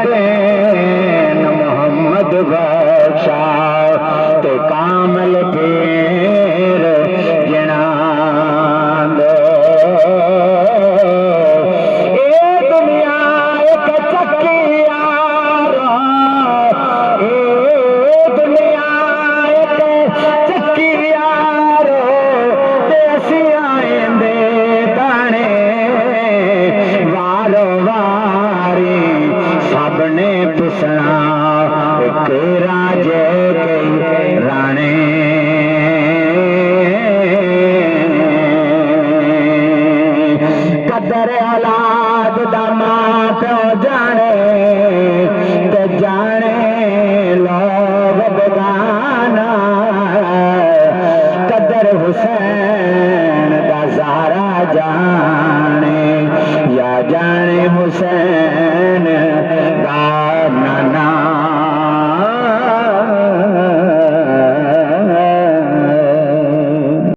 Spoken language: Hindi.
देन मोहम्मद बख्शा ते कामल पीर जना दो। ए दुनिया एक चक्की यारो, ए दुनिया एक चक्की यारो, ते असी आएंदे ताने वारो वारी सबने पुछना एक राजे के राणे। कदर औलाद दा मां प्यो जाने ते जाने लोग बेगाना। कदर हुसैन दा ज़ारा जाने या जाने हुसैन